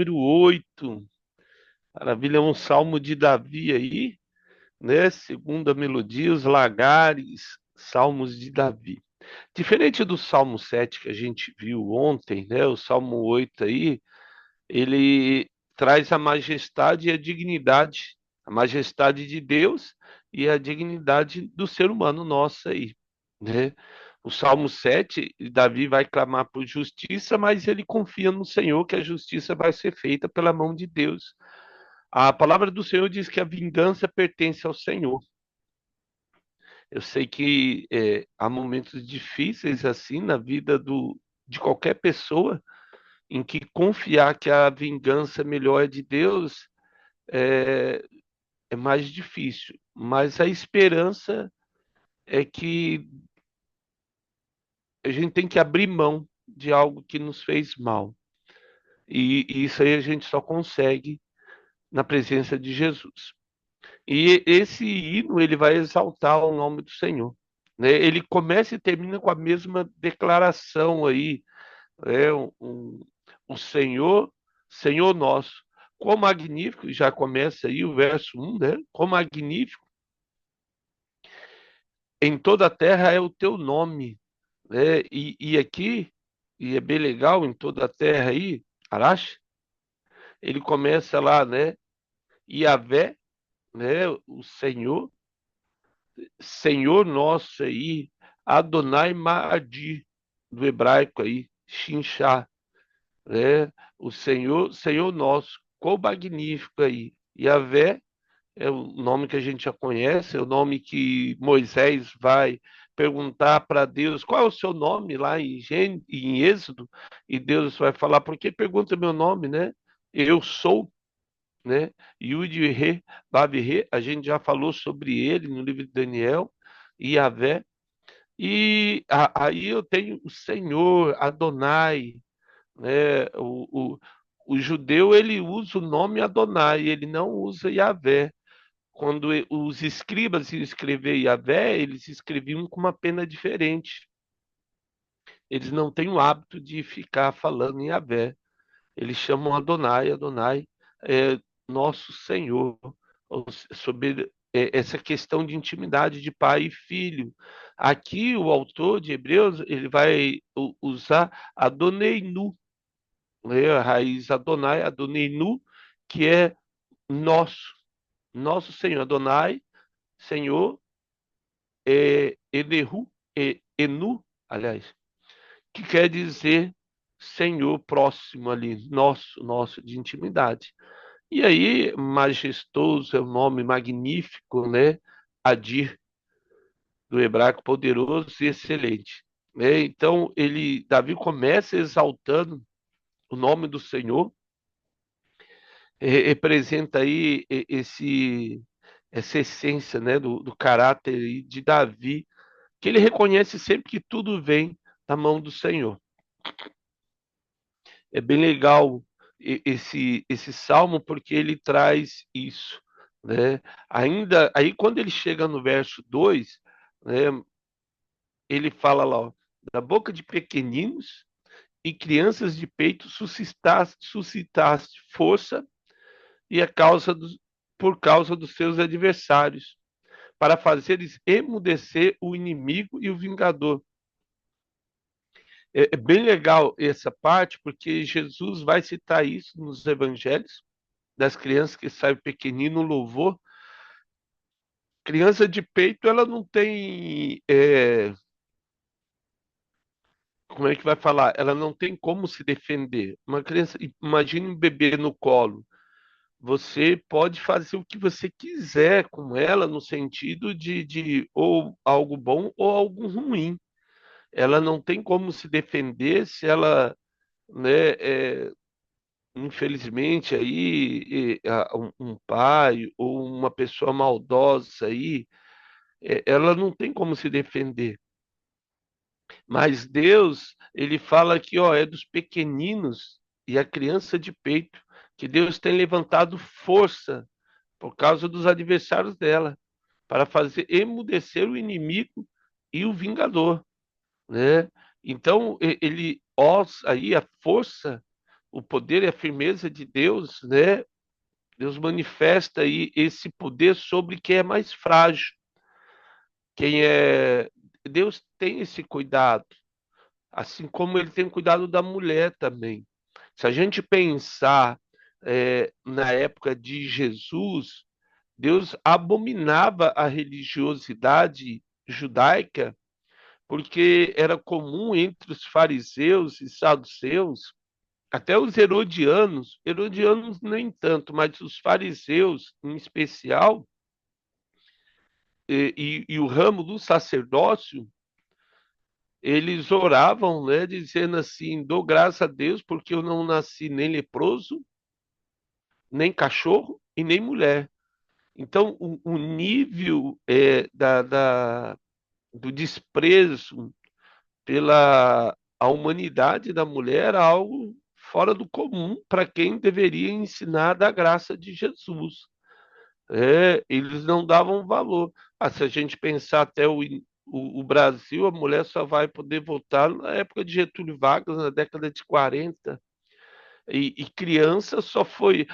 número 8. Maravilha, é um salmo de Davi aí, né? Segunda melodia, os lagares, salmos de Davi. Diferente do Salmo 7 que a gente viu ontem, né? O Salmo 8 aí, ele traz a majestade e a dignidade, a majestade de Deus e a dignidade do ser humano nosso aí, né? O Salmo 7, Davi vai clamar por justiça, mas ele confia no Senhor que a justiça vai ser feita pela mão de Deus. A palavra do Senhor diz que a vingança pertence ao Senhor. Eu sei que há momentos difíceis assim na vida de qualquer pessoa, em que confiar que a vingança melhor é de Deus é, é mais difícil. Mas a esperança é que a gente tem que abrir mão de algo que nos fez mal. E isso aí a gente só consegue na presença de Jesus. E esse hino ele vai exaltar o nome do Senhor, né? Ele começa e termina com a mesma declaração aí, é o Senhor, Senhor nosso. Quão magnífico, já começa aí o verso 1, né? Quão magnífico em toda a terra é o teu nome, né? E aqui, e é bem legal em toda a terra aí, Arash, ele começa lá, né? Yahvé, né? O Senhor, Senhor nosso aí, Adonai Ma'adi, do hebraico aí, Shinchá, né? O Senhor, Senhor nosso, quão magnífico aí. Yahvé é o nome que a gente já conhece, é o nome que Moisés vai perguntar para Deus qual é o seu nome lá em Êxodo, e Deus vai falar, por que pergunta meu nome, né? Eu sou, né? Yud-Re, Vav-Re, a gente já falou sobre ele no livro de Daniel, e Yahvé, e aí eu tenho o Senhor, Adonai, né? O judeu ele usa o nome Adonai, ele não usa Yahvé. Quando os escribas iam escrever Yahvé, eles escreviam com uma pena diferente. Eles não têm o hábito de ficar falando em Yahvé. Eles chamam Adonai, Adonai é nosso Senhor. Sobre essa questão de intimidade de pai e filho. Aqui o autor de Hebreus ele vai usar Adoneinu, né? A raiz Adonai, Adoneinu, que é nosso, nosso Senhor. Adonai, Senhor, Elehu, Enu, aliás, que quer dizer Senhor próximo ali, nosso, de intimidade. E aí, majestoso é o nome magnífico, né? Adir, do hebraico poderoso e excelente. Né? Então, Davi começa exaltando o nome do Senhor, representa aí essa essência, né? Do caráter aí de Davi, que ele reconhece sempre que tudo vem da mão do Senhor. É bem legal esse salmo porque ele traz isso, né? Ainda aí quando ele chega no verso 2, né, ele fala lá, ó, da boca de pequeninos e crianças de peito suscitaste força e por causa dos seus adversários, para fazeres emudecer o inimigo e o vingador. É bem legal essa parte, porque Jesus vai citar isso nos evangelhos, das crianças que saem pequenino louvor. Criança de peito, ela não tem, como é que vai falar? Ela não tem como se defender. Uma criança, imagine um bebê no colo. Você pode fazer o que você quiser com ela, no sentido de ou algo bom ou algo ruim. Ela não tem como se defender se ela, né, infelizmente aí um pai ou uma pessoa maldosa aí, ela não tem como se defender. Mas Deus, ele fala aqui, ó, é dos pequeninos e a criança de peito que Deus tem levantado força por causa dos adversários dela, para fazer emudecer o inimigo e o vingador, né? Então ele aí a força o poder e a firmeza de Deus, né? Deus manifesta aí esse poder sobre quem é mais frágil, quem é. Deus tem esse cuidado, assim como ele tem cuidado da mulher também. Se a gente pensar na época de Jesus, Deus abominava a religiosidade judaica, porque era comum entre os fariseus e saduceus, até os herodianos nem tanto, mas os fariseus em especial, e o ramo do sacerdócio, eles oravam, né, dizendo assim: dou graças a Deus porque eu não nasci nem leproso, nem cachorro e nem mulher. Então, o nível do desprezo pela a humanidade da mulher era algo fora do comum para quem deveria ensinar da graça de Jesus. Eles não davam valor. Se a gente pensar até o Brasil, a mulher só vai poder votar na época de Getúlio Vargas, na década de 40. E criança só foi.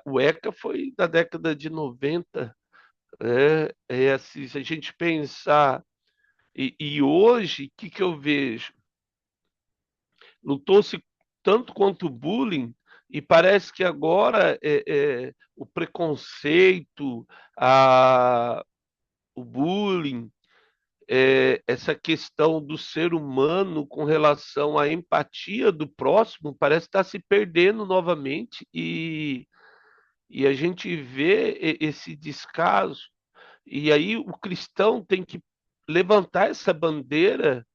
O ECA foi da década de 90. Assim, se a gente pensar. E hoje, o que eu vejo? Lutou-se tanto quanto o bullying, e parece que agora o preconceito, o bullying, essa questão do ser humano com relação à empatia do próximo, parece estar se perdendo novamente, e a gente vê esse descaso. E aí o cristão tem que levantar essa bandeira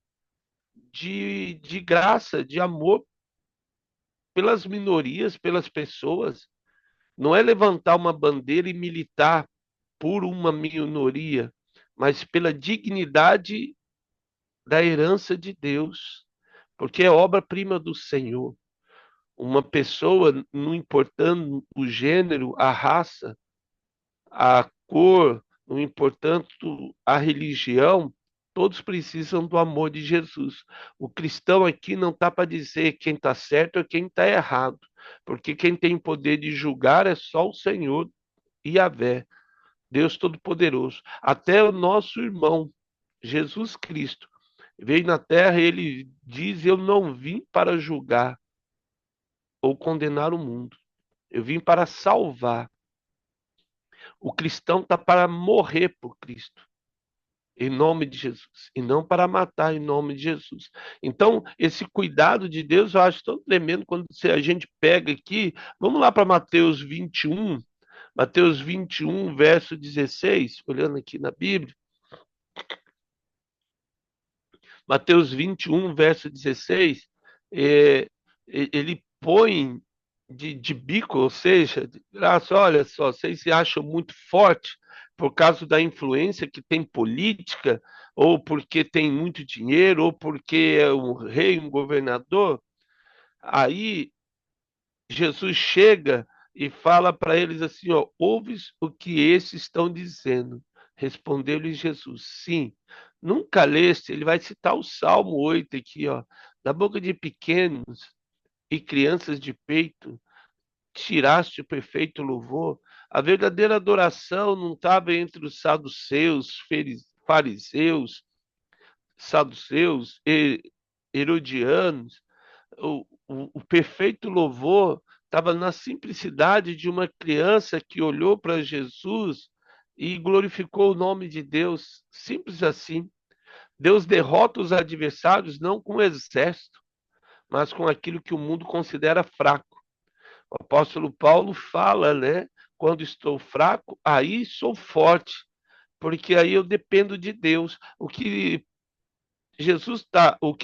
de graça, de amor pelas minorias, pelas pessoas. Não é levantar uma bandeira e militar por uma minoria, mas pela dignidade da herança de Deus, porque é obra-prima do Senhor. Uma pessoa, não importando o gênero, a raça, a cor, não importando a religião, todos precisam do amor de Jesus. O cristão aqui não está para dizer quem está certo ou quem está errado, porque quem tem poder de julgar é só o Senhor e Yahvé, Deus Todo-Poderoso. Até o nosso irmão, Jesus Cristo, veio na terra e ele diz: eu não vim para julgar ou condenar o mundo, eu vim para salvar. O cristão está para morrer por Cristo, em nome de Jesus, e não para matar em nome de Jesus. Então, esse cuidado de Deus eu acho tão tremendo quando a gente pega aqui. Vamos lá para Mateus 21, verso 16, olhando aqui na Bíblia. Mateus 21, verso 16, ele põe de bico, ou seja, de graça, olha só, vocês se acham muito forte por causa da influência que tem política, ou porque tem muito dinheiro, ou porque é um rei, um governador. Aí Jesus chega e fala para eles assim, ó: ouves o que esses estão dizendo? Respondeu-lhe Jesus: sim. Nunca leste, ele vai citar o Salmo 8 aqui, ó: da boca de pequenos e crianças de peito, tiraste o perfeito louvor. A verdadeira adoração não estava entre os saduceus, fariseus, saduceus, herodianos. O perfeito louvor estava na simplicidade de uma criança que olhou para Jesus e glorificou o nome de Deus. Simples assim. Deus derrota os adversários não com o exército, mas com aquilo que o mundo considera fraco. O apóstolo Paulo fala, né? Quando estou fraco, aí sou forte, porque aí eu dependo de Deus. O que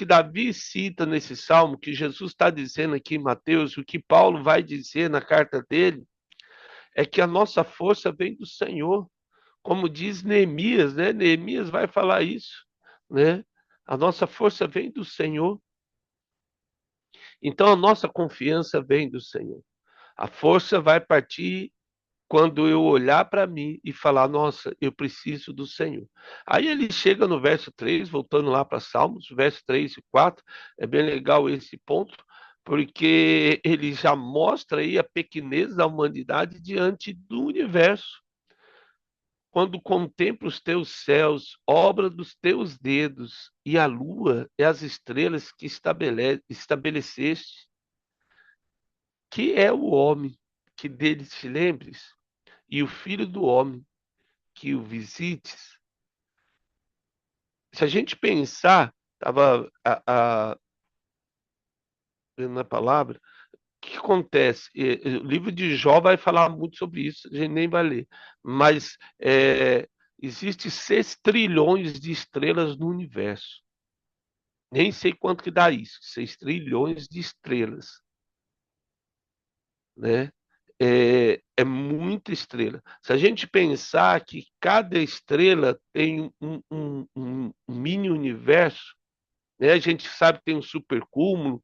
Davi cita nesse salmo, que Jesus está dizendo aqui em Mateus, o que Paulo vai dizer na carta dele, é que a nossa força vem do Senhor, como diz Neemias, né? Neemias vai falar isso, né? A nossa força vem do Senhor. Então a nossa confiança vem do Senhor. A força vai partir quando eu olhar para mim e falar: nossa, eu preciso do Senhor. Aí ele chega no verso 3, voltando lá para Salmos, verso 3 e 4, é bem legal esse ponto. porque ele já mostra aí a pequenez da humanidade diante do universo. Quando contemplo os teus céus, obra dos teus dedos, e a lua e as estrelas que estabeleceste, que é o homem que dele te lembres, e o filho do homem que o visites. Se a gente pensar, estava vendo na palavra, o que acontece? O livro de Jó vai falar muito sobre isso, a gente nem vai ler. Mas existe 6 trilhões de estrelas no universo. Nem sei quanto que dá isso, 6 trilhões de estrelas, né? É muita estrela. Se a gente pensar que cada estrela tem um mini universo, né? A gente sabe que tem um supercúmulo,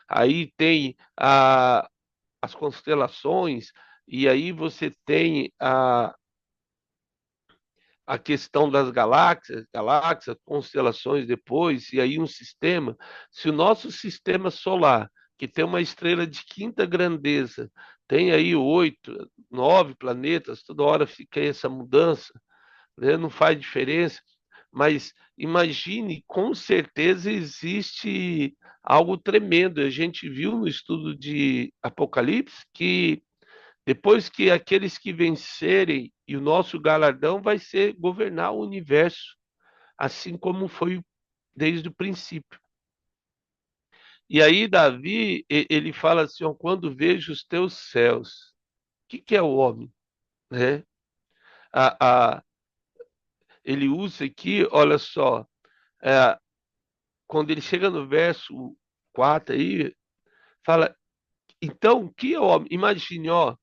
aí tem as constelações, e aí você tem a questão das galáxias, constelações depois, e aí um sistema. Se o nosso sistema solar, que tem uma estrela de quinta grandeza, tem aí 8, 9 planetas, toda hora fica aí essa mudança, né? Não faz diferença, mas imagine, com certeza existe algo tremendo. A gente viu no estudo de Apocalipse que depois que aqueles que vencerem, e o nosso galardão vai ser governar o universo, assim como foi desde o princípio. E aí, Davi, ele fala assim: ó, quando vejo os teus céus, que é o homem? Né? A, a, ele usa aqui, olha só, é, quando ele chega no verso 4 aí, fala: então, o que é o homem? Imagine, ó,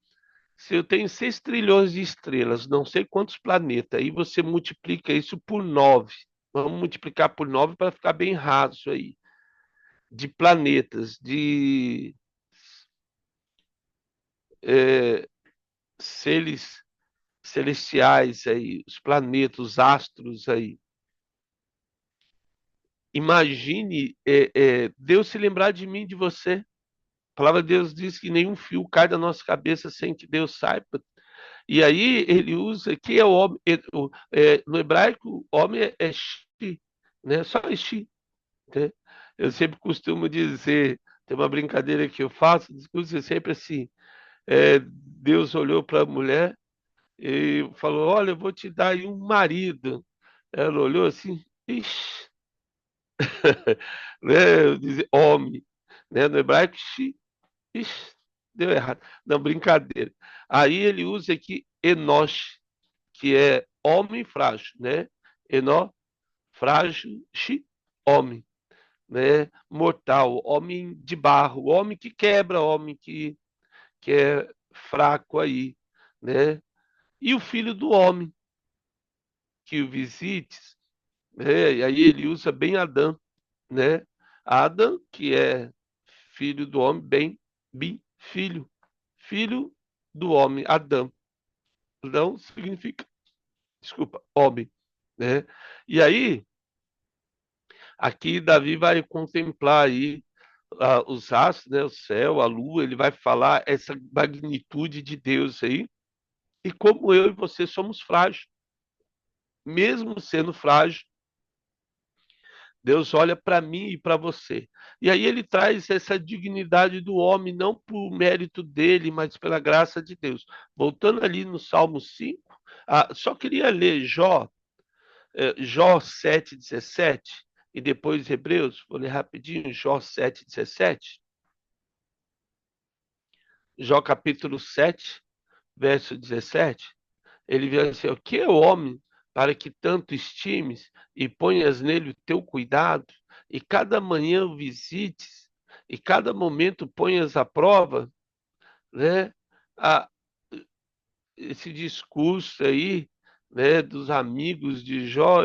se eu tenho 6 trilhões de estrelas, não sei quantos planetas, aí você multiplica isso por 9. Vamos multiplicar por 9 para ficar bem raso aí. De planetas, de é, seres celestiais aí, os planetas, os astros aí. Imagine Deus se lembrar de mim, de você. A palavra de Deus diz que nenhum fio cai da nossa cabeça sem que Deus saiba. E aí ele usa que é o homem, no hebraico, homem é shi, né? Só shi, né? Eu sempre costumo dizer, tem uma brincadeira que eu faço, discurso é sempre assim, Deus olhou para a mulher e falou, olha, eu vou te dar aí um marido. Ela olhou assim, ixi, né? Dizer homem, né? No hebraico, shi, ixi, deu errado. Não, brincadeira. Aí ele usa aqui Enosh, que é homem frágil, né? Enó, frágil, chi, homem, né? Mortal, homem de barro, homem que quebra, homem que é fraco aí, né? E o filho do homem, que o visites, né? E aí ele usa bem Adão, né? Adão, que é filho do homem, bem, filho, filho do homem, Adão. Adão significa, desculpa, homem, né? E aí, aqui Davi vai contemplar aí os astros, né, o céu, a lua, ele vai falar essa magnitude de Deus aí, e como eu e você somos frágeis. Mesmo sendo frágil, Deus olha para mim e para você. E aí ele traz essa dignidade do homem, não por mérito dele, mas pela graça de Deus. Voltando ali no Salmo 5, só queria ler Jó 7,17 e depois Hebreus, vou ler rapidinho, Jó 7,17. Jó capítulo 7, verso 17. Ele diz assim: o que é o homem para que tanto estimes e ponhas nele o teu cuidado, e cada manhã o visites, e cada momento ponhas à prova, né? A, esse discurso aí, né, dos amigos de Jó,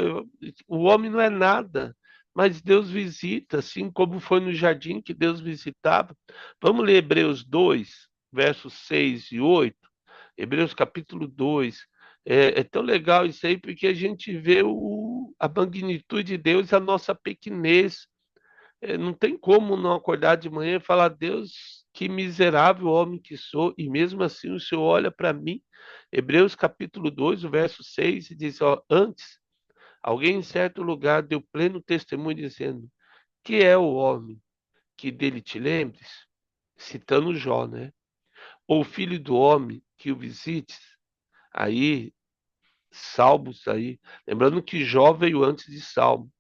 o homem não é nada, mas Deus visita, assim como foi no jardim que Deus visitava. Vamos ler Hebreus 2, versos 6 e 8. Hebreus capítulo 2. É tão legal isso aí, porque a gente vê a magnitude de Deus e a nossa pequenez. Não tem como não acordar de manhã e falar, Deus, que miserável homem que sou, e mesmo assim o Senhor olha para mim. Hebreus capítulo 2, o verso 6, e diz, ó, antes, alguém em certo lugar deu pleno testemunho dizendo, que é o homem que dele te lembres? Citando Jó, né? Ou filho do homem que o visites? Aí, Salmos aí, lembrando que Jó veio antes de Salmo.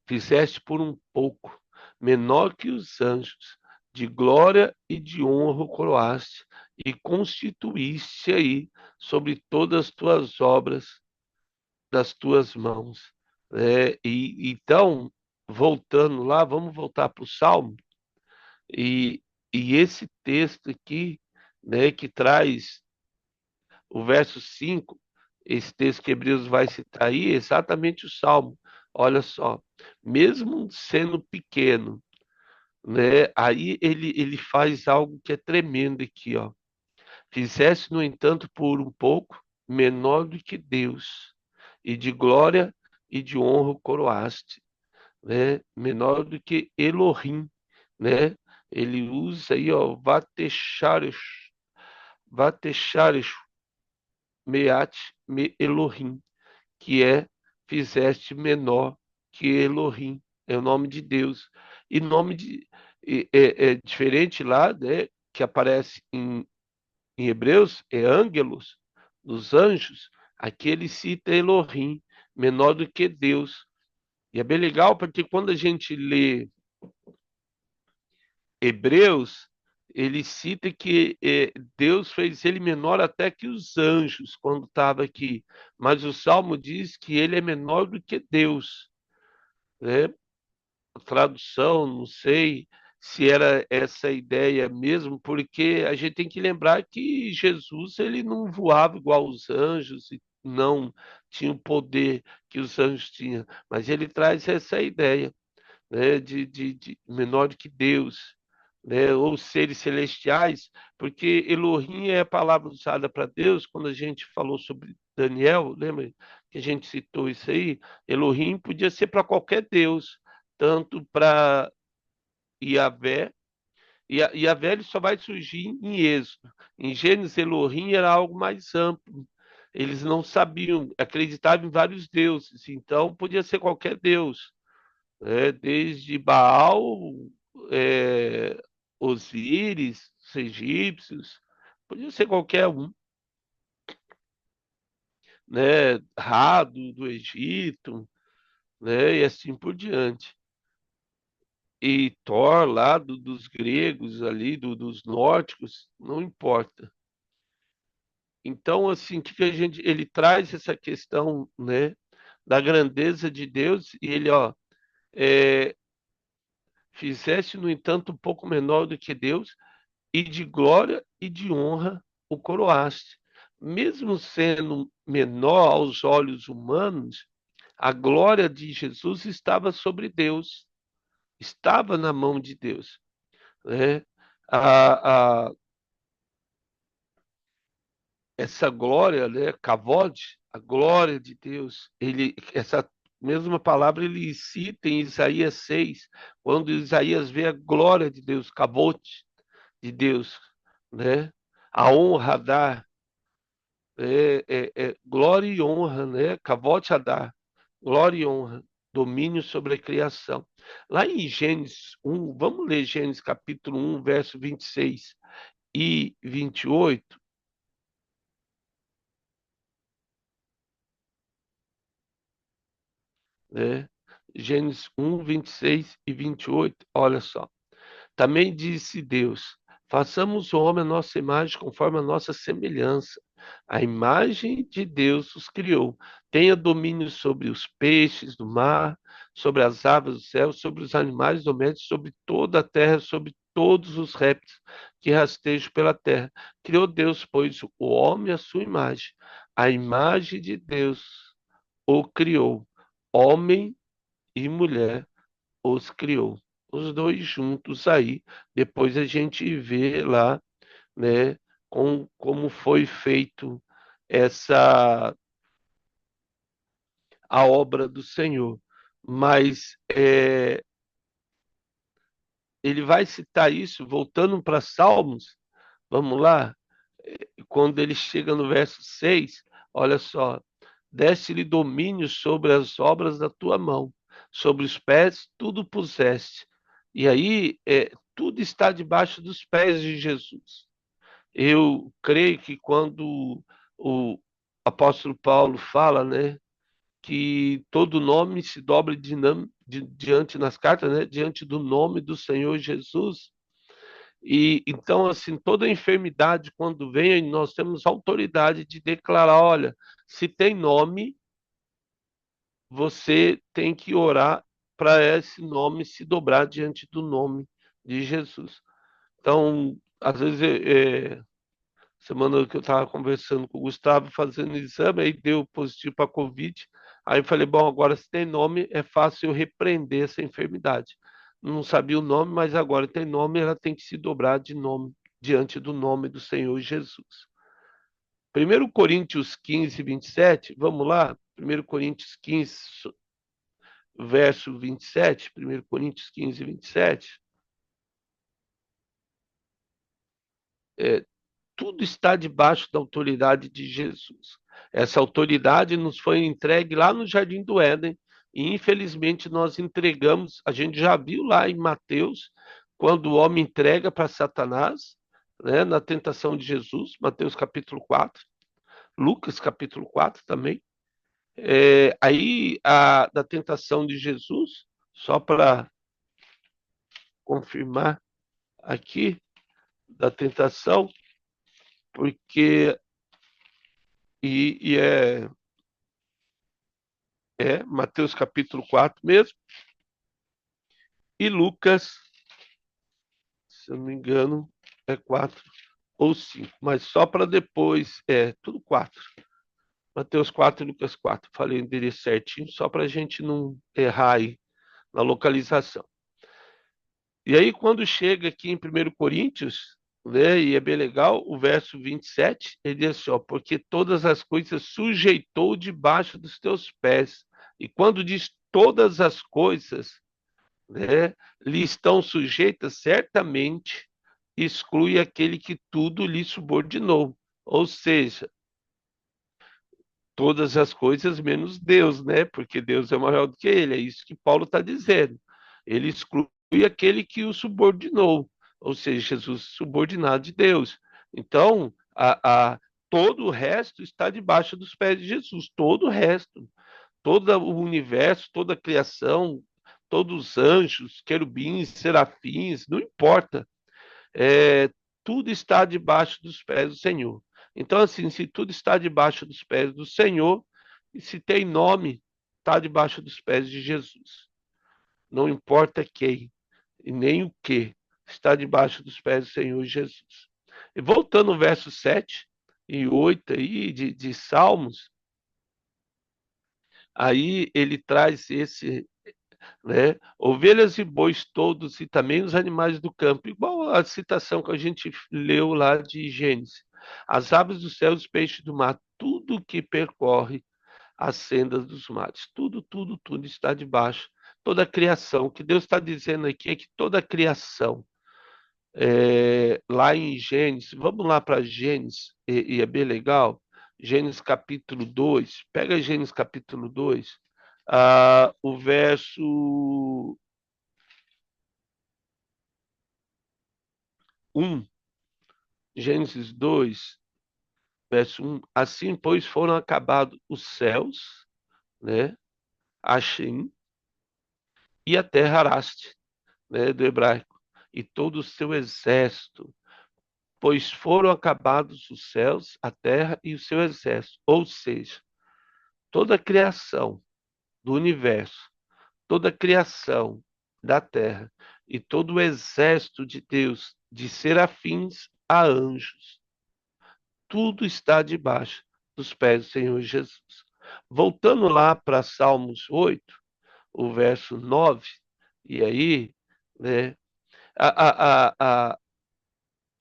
Fizeste por um pouco, menor que os anjos, de glória e de honra o coroaste, e constituíste aí sobre todas as tuas obras das tuas mãos. E então, voltando lá, vamos voltar para o Salmo, e, e esse texto aqui, né, que traz o verso 5, esse texto que Hebreus vai citar aí, é exatamente o Salmo. Olha só, mesmo sendo pequeno, né? Aí ele faz algo que é tremendo aqui, ó. Fizeste, no entanto, por um pouco, menor do que Deus, e de glória e de honra o coroaste, né? Menor do que Elohim, né? Ele usa aí, ó, Vatesharesh, Meat me Elohim, que é fizeste menor que Elohim, é o nome de Deus. E nome de é diferente lá, né, que aparece em Hebreus, é ângelos, dos anjos. Aqui ele cita Elohim, menor do que Deus. E é bem legal porque quando a gente lê Hebreus, ele cita que Deus fez ele menor até que os anjos quando estava aqui. Mas o Salmo diz que ele é menor do que Deus, né? Tradução, não sei se era essa ideia mesmo, porque a gente tem que lembrar que Jesus ele não voava igual os anjos e não tinha o poder que os anjos tinham, mas ele traz essa ideia, né, de menor do que Deus, né, ou seres celestiais, porque Elohim é a palavra usada para Deus quando a gente falou sobre Daniel, lembra que a gente citou isso aí? Elohim podia ser para qualquer Deus, tanto para Yahvé, e Yahvé ele só vai surgir em Êxodo. Em Gênesis, Elohim era algo mais amplo. Eles não sabiam, acreditavam em vários deuses, então podia ser qualquer Deus, né? Desde Baal, é, Osíris, os egípcios, podia ser qualquer um, né? Ra do Egito, né? E assim por diante. E Thor lá dos gregos ali, dos nórdicos, não importa. Então, assim, que a gente, ele traz essa questão, né, da grandeza de Deus e ele, ó, é, fizeste, no entanto, um pouco menor do que Deus e de glória e de honra o coroaste. Mesmo sendo menor aos olhos humanos, a glória de Jesus estava sobre Deus, estava na mão de Deus, né? A, essa glória, né, kavod, a glória de Deus, essa mesma palavra ele cita em Isaías 6, quando Isaías vê a glória de Deus, kavod de Deus, né? A honra a dar, glória e honra, né? Kavod a dar, glória e honra, domínio sobre a criação. Lá em Gênesis 1, vamos ler Gênesis capítulo 1, verso 26 e 28, né? Gênesis 1, 26 e 28, olha só. Também disse Deus: façamos o homem a nossa imagem, conforme a nossa semelhança. A imagem de Deus os criou. Tenha domínio sobre os peixes do mar, sobre as aves do céu, sobre os animais domésticos, sobre toda a terra, sobre todos os répteis que rastejam pela terra. Criou Deus, pois, o homem à sua imagem. A imagem de Deus o criou. Homem e mulher os criou. Os dois juntos aí. Depois a gente vê lá, né, como foi feito essa a obra do Senhor. mas ele vai citar isso voltando para Salmos. Vamos lá, quando ele chega no verso 6, olha só: deste-lhe domínio sobre as obras da tua mão, sobre os pés tudo puseste. E aí, tudo está debaixo dos pés de Jesus. Eu creio que quando o apóstolo Paulo fala, né, que todo nome se dobre diante nas cartas, né, diante do nome do Senhor Jesus. E então, assim, toda enfermidade, quando vem, nós temos autoridade de declarar: olha, se tem nome, você tem que orar para esse nome se dobrar diante do nome de Jesus. Então, às vezes, semana que eu estava conversando com o Gustavo, fazendo exame, aí deu positivo para Covid. Aí eu falei: bom, agora se tem nome, é fácil eu repreender essa enfermidade. Não sabia o nome, mas agora tem nome, ela tem que se dobrar de nome diante do nome do Senhor Jesus. 1 Coríntios 15, 27, vamos lá? 1 Coríntios 15, verso 27, 1 Coríntios 15, 27. É, tudo está debaixo da autoridade de Jesus. Essa autoridade nos foi entregue lá no Jardim do Éden e infelizmente nós entregamos, a gente já viu lá em Mateus, quando o homem entrega para Satanás, né, na tentação de Jesus, Mateus capítulo 4, Lucas capítulo 4 também. Aí, da tentação de Jesus, só para confirmar aqui, da tentação, porque, e é Mateus capítulo 4 mesmo, e Lucas, se eu não me engano, é 4 ou 5, mas só para depois, tudo 4. Mateus 4 e Lucas 4. Falei o endereço certinho, só para a gente não errar aí na localização. E aí, quando chega aqui em 1 Coríntios, né, e é bem legal, o verso 27, ele diz assim: ó, porque todas as coisas sujeitou debaixo dos teus pés. E quando diz todas as coisas, né, lhe estão sujeitas, certamente exclui aquele que tudo lhe subordinou. Ou seja, todas as coisas menos Deus, né? Porque Deus é maior do que ele. É isso que Paulo está dizendo. Ele exclui aquele que o subordinou, ou seja, Jesus subordinado de Deus. Então, todo o resto está debaixo dos pés de Jesus. Todo o resto, todo o universo, toda a criação, todos os anjos, querubins, serafins, não importa. É, tudo está debaixo dos pés do Senhor. Então, assim, se tudo está debaixo dos pés do Senhor, e se tem nome, está debaixo dos pés de Jesus. Não importa quem e nem o que, está debaixo dos pés do Senhor Jesus. E voltando ao verso 7 e 8 aí de Salmos, aí ele traz esse, né? Ovelhas e bois todos e também os animais do campo, igual a citação que a gente leu lá de Gênesis. As aves do céu, os peixes do mar, tudo que percorre as sendas dos mares, tudo está debaixo. Toda a criação, o que Deus está dizendo aqui é que toda a criação, lá em Gênesis, vamos lá para Gênesis, e é bem legal, Gênesis capítulo 2, pega Gênesis capítulo 2, o verso 1, Gênesis 2, verso 1. Assim, pois, foram acabados os céus, né? Hashem, e a terra Araste, né? Do hebraico, e todo o seu exército, pois foram acabados os céus, a terra e o seu exército. Ou seja, toda a criação do universo, toda a criação da terra e todo o exército de Deus, de serafins a anjos, tudo está debaixo dos pés do Senhor Jesus. Voltando lá para Salmos 8, o verso 9, e aí, né, a, a, a,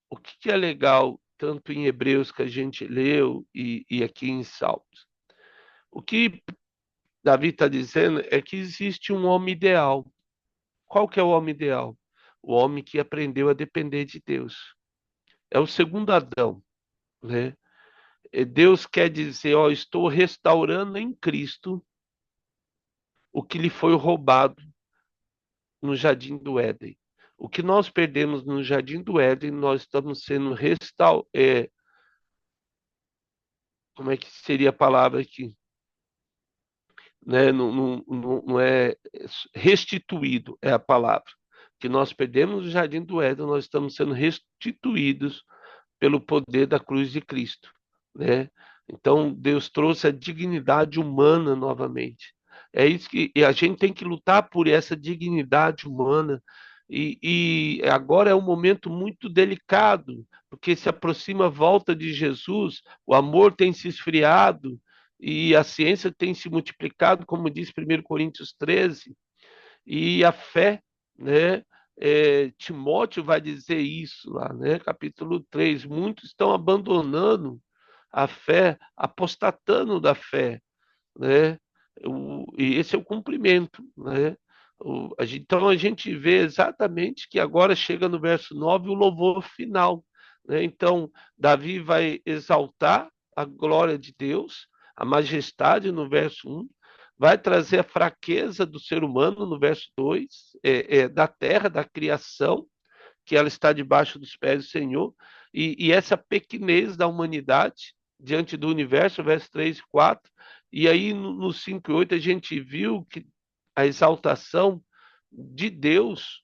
o que é legal, tanto em Hebreus que a gente leu e aqui em Salmos? O que Davi está dizendo é que existe um homem ideal. Qual que é o homem ideal? O homem que aprendeu a depender de Deus. É o segundo Adão, né? Deus quer dizer, ó, estou restaurando em Cristo o que lhe foi roubado no Jardim do Éden. O que nós perdemos no Jardim do Éden, nós estamos sendo como é que seria a palavra aqui? Né? Não é restituído, é a palavra. Que nós perdemos no Jardim do Éden, nós estamos sendo restituídos pelo poder da cruz de Cristo, né? Então Deus trouxe a dignidade humana novamente. É isso que e a gente tem que lutar por essa dignidade humana. E agora é um momento muito delicado, porque se aproxima a volta de Jesus, o amor tem se esfriado e a ciência tem se multiplicado, como diz 1 Coríntios 13, e a fé, né? Timóteo vai dizer isso lá, né? Capítulo 3. Muitos estão abandonando a fé, apostatando da fé, né? E esse é o cumprimento, né? Então a gente vê exatamente que agora chega no verso 9 o louvor final, né? Então Davi vai exaltar a glória de Deus, a majestade no verso 1, vai trazer a fraqueza do ser humano no verso 2, da terra, da criação, que ela está debaixo dos pés do Senhor, e essa pequenez da humanidade diante do universo, verso 3 e 4. E aí no 5 e 8 a gente viu que a exaltação de Deus,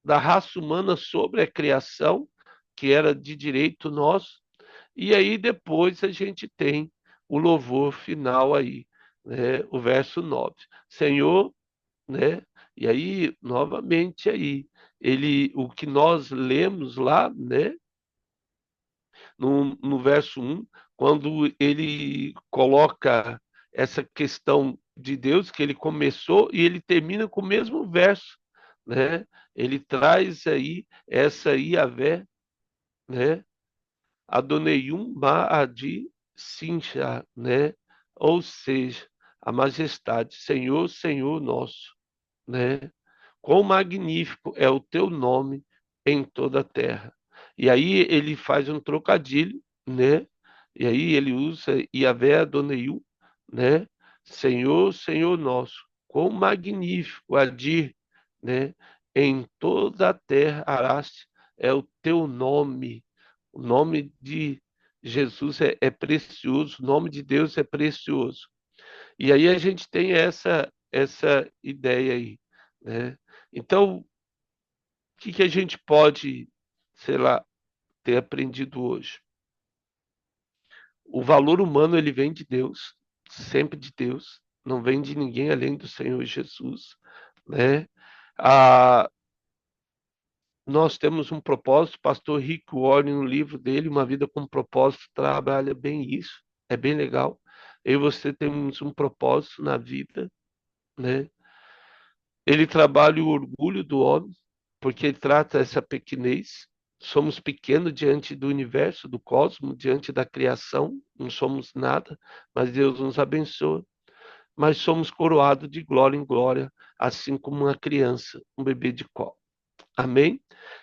da raça humana sobre a criação, que era de direito nosso, e aí depois a gente tem o louvor final aí, né? O verso 9. Senhor, né? E aí, novamente aí, o que nós lemos lá, né? No verso 1, quando ele coloca essa questão de Deus, que ele começou e ele termina com o mesmo verso, né? Ele traz aí essa Iavé, né? Adoneium Ma'adi Sincha, né? Ou seja, a majestade, Senhor, Senhor nosso, né? Quão magnífico é o teu nome em toda a terra. E aí ele faz um trocadilho, né? E aí ele usa Yahvé Adonaiu, né? Senhor, Senhor nosso, quão magnífico, Adir, né? Em toda a terra, Araste, é o teu nome. O nome de Jesus é precioso, o nome de Deus é precioso. E aí a gente tem essa ideia aí, né? Então, o que que a gente pode, sei lá, ter aprendido hoje? O valor humano ele vem de Deus, sempre de Deus, não vem de ninguém além do Senhor Jesus, né? Ah, nós temos um propósito, o pastor Rick Warren, no livro dele, Uma Vida com Propósito, trabalha bem isso, é bem legal. Eu e você temos um propósito na vida, né? Ele trabalha o orgulho do homem, porque ele trata essa pequenez. Somos pequenos diante do universo, do cosmos, diante da criação, não somos nada, mas Deus nos abençoa. Mas somos coroados de glória em glória, assim como uma criança, um bebê de colo. Amém?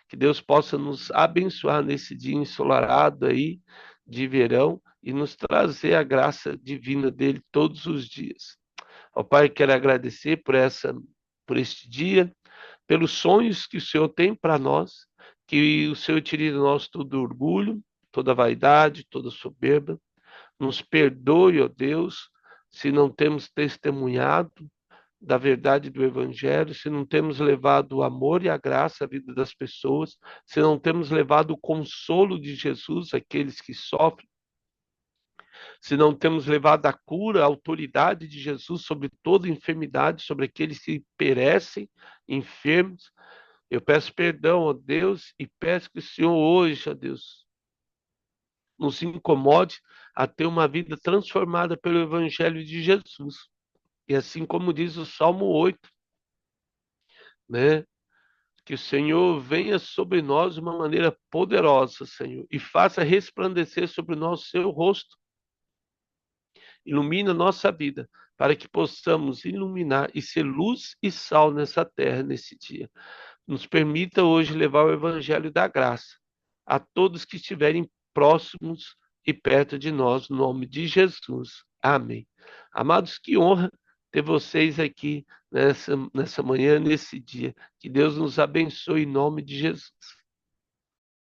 Que Deus possa nos abençoar nesse dia ensolarado aí de verão e nos trazer a graça divina dele todos os dias. Ó Pai, quero agradecer por este dia, pelos sonhos que o Senhor tem para nós, que o Senhor tire de nós todo orgulho, toda vaidade, toda soberba. Nos perdoe, ó Deus, se não temos testemunhado da verdade do Evangelho, se não temos levado o amor e a graça à vida das pessoas, se não temos levado o consolo de Jesus àqueles que sofrem, se não temos levado a cura, a autoridade de Jesus sobre toda enfermidade, sobre aqueles que perecem enfermos. Eu peço perdão, ó Deus, e peço que o Senhor hoje, ó Deus, nos incomode a ter uma vida transformada pelo Evangelho de Jesus. E assim como diz o Salmo 8, né? Que o Senhor venha sobre nós de uma maneira poderosa, Senhor, e faça resplandecer sobre nós o seu rosto. Ilumina a nossa vida, para que possamos iluminar e ser luz e sal nessa terra, nesse dia. Nos permita hoje levar o evangelho da graça a todos que estiverem próximos e perto de nós, no nome de Jesus. Amém. Amados, que honra ter vocês aqui nessa manhã, nesse dia. Que Deus nos abençoe em nome de Jesus.